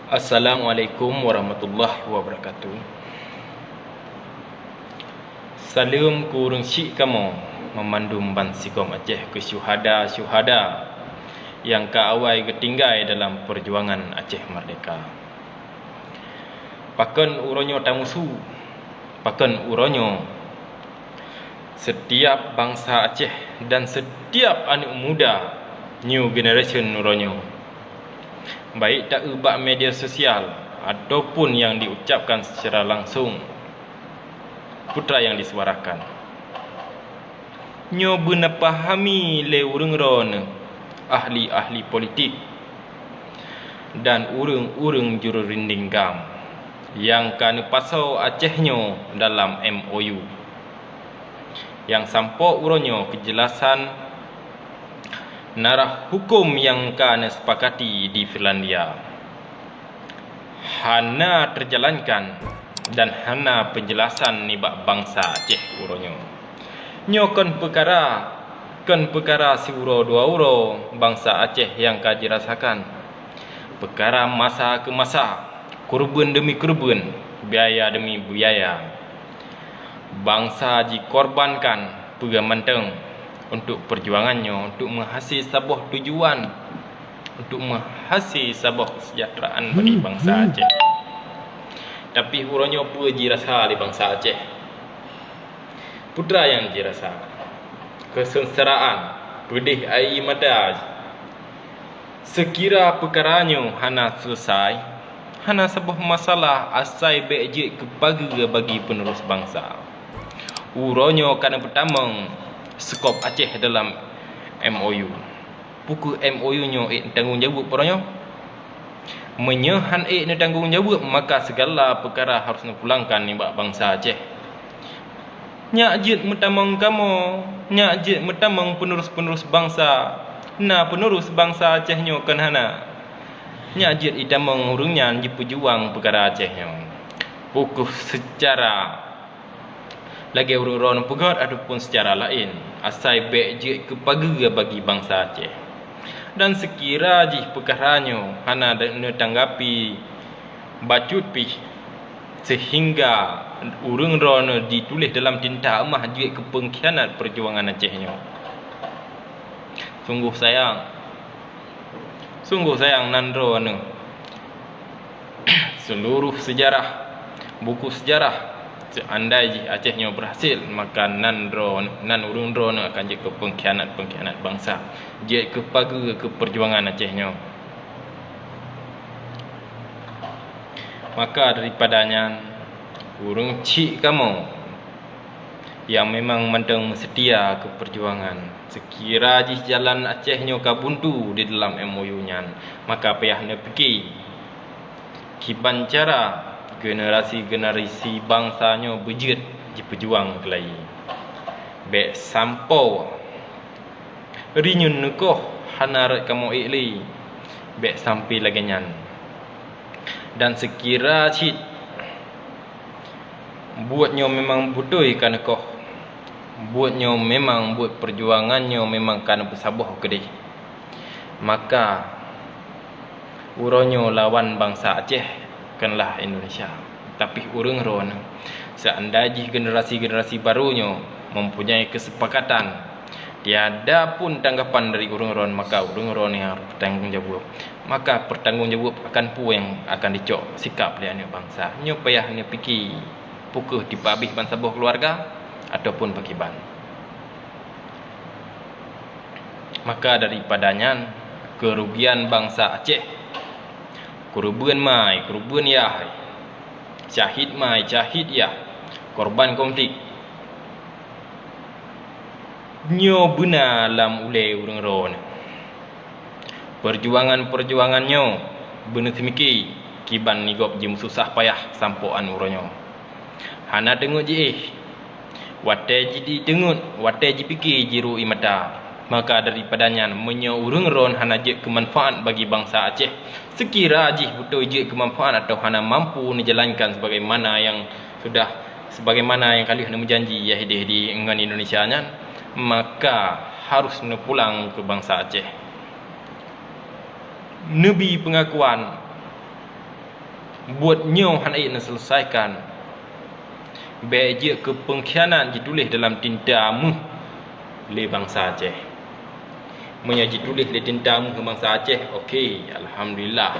Assalamualaikum warahmatullahi wabarakatuh. Salam kurung syik kamu memandum ban sikom Aceh ke syuhada-syuhada yang kaawai ketinggai dalam perjuangan Aceh Merdeka. Pakan uronyo tamusu, pakan uronyo setiap bangsa Aceh dan setiap anak muda new generation uronyo, baik tak ubah media sosial ataupun yang diucapkan secara langsung, putra yang disuarakan nyo benar pahami le urang-urang ahli-ahli politik dan urang-urang juru rinding gam yang kan pasau Aceh-nyo dalam MOU yang sampo uronyo kejelasan narah hukum yang kan sepakati di Finlandia hana terjalankan dan hana penjelasan nibak bangsa Aceh uronyo nyo kan perkara si uro dua uro bangsa Aceh yang kaji rasakan perkara masa ke masa, kurban demi kurban, biaya demi biaya, bangsa dikorbankan pega manteng untuk perjuangannya, untuk menghasil sebuah tujuan, untuk menghasil sebuah kesejahteraan bagi bangsa Aceh. Tapi uronyo apa dirasa di bangsa Aceh? Putra yang dirasa kesengsaraan, pedih air mata. Sekira perkaranya hana selesai, hana sebuah masalah asai beje kepada bagi penerus bangsa. Uronyo kana pertama skop Aceh dalam MOU. Buku MOU-nyo tanggungjawab peronyo. Menyahan ni tanggungjawab, maka segala perkara harus dipulangkan ni bangsa Aceh. Nyak jit metamang kamu, nyak jit metamang penerus-penerus bangsa. Nah penerus bangsa Aceh-nyo kan hana. Nyak jit itamang urungnya di pejuang perkara Aceh-nyo. Buku secara lagi urang-urang pegat ataupun secara lain asai baik kepada bagi bangsa Aceh. Dan sekira jih perkaranya hana tanggapi bacut pi sehingga urang-urang ditulis dalam tinta emah juga ke pengkhianat perjuangan Acehnya. Sungguh sayang nandro seluruh sejarah, buku sejarah, seandai Acehnya berhasil, maka nan urun-urun akan jadi ke pengkhianat bangsa, jadi kepada ke perjuangan Acehnya. Maka daripadanya urung cik kamu yang memang mendeng setia ke perjuangan, sekira jih jalan Acehnya kabuntu di dalam MOU-nya, maka payahnya fikir kiban cara generasi bangsanya bejit di pejuang kelai. Bek sampau rinyun nekoh hanarat kamu ikli bek sampai lagi nyan. Dan sekira cit buatnya memang butoi kan koh, buatnya memang buat perjuangannya memang kan bersabuh kedih, maka uronyo lawan bangsa Aceh kanlah Indonesia. Tapi urang-urang seandainya generasi barunya mempunyai kesepakatan, tiada pun tanggapan dari urang-urang, maka urang-urang yang harus bertanggung jawab. Maka pertanggungjawab akan pu yang akan dicok sikap dia anak bangsa. Nyo payah ni fikir pukul dipabih ban sebuah keluarga ataupun pakiban. Maka daripadanya kerugian bangsa Aceh, korban mai, korban yah, syahid mai, syahid yah, korban konflik nyo benar dalam ulai urang-urang. Perjuangannya benar semiki kiban nigop jem susah payah sampoan uronyo. Hana tengok je wate jadi tengok, wate je fikir jiru imata. Maka daripadanya menyo urang-urang hana je kemanfaat bagi bangsa Aceh. Sekira je betul je kemanfaat atau hana mampu dijalankan sebagaimana yang kali hana menjanji ya di dengan Indonesia nya, maka harus pulang ke bangsa Aceh. Nabi pengakuan buat nyo han ai nak selesaikan baik je ke pengkhianat ditulis dalam tinta mu le bangsa Aceh. Menye ditulis le tinta mu ke bangsa Aceh, okey, alhamdulillah.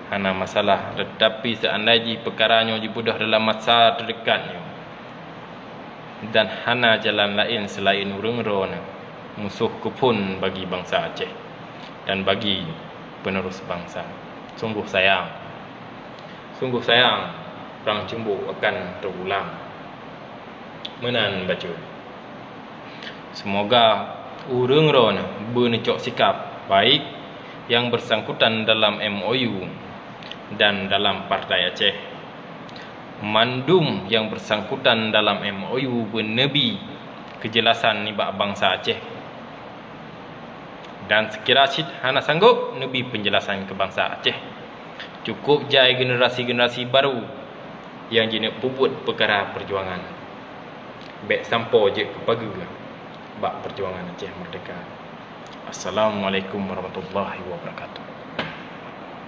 Hana masalah, tetapi seandainya perkaranya dibudah dalam masa terdekatnya dan hana jalan lain selain urung-ron, musuh kupun bagi bangsa Aceh dan bagi penerus bangsa. Sungguh sayang perang cembuk akan terulang. Menan baca. Semoga urung-ron bernecok sikap baik yang bersangkutan dalam MOU dan dalam Partai Aceh. Mandum yang bersangkutan dalam MOU bernebi kejelasan nibak bangsa Aceh. Dan sekira Syed hana sanggup nebi penjelasan ke bangsa Aceh, cukup jai generasi-generasi baru yang jenis puput perkara perjuangan. Baik sampo je kepagu bak perjuangan Aceh merdeka. Assalamualaikum warahmatullahi wabarakatuh.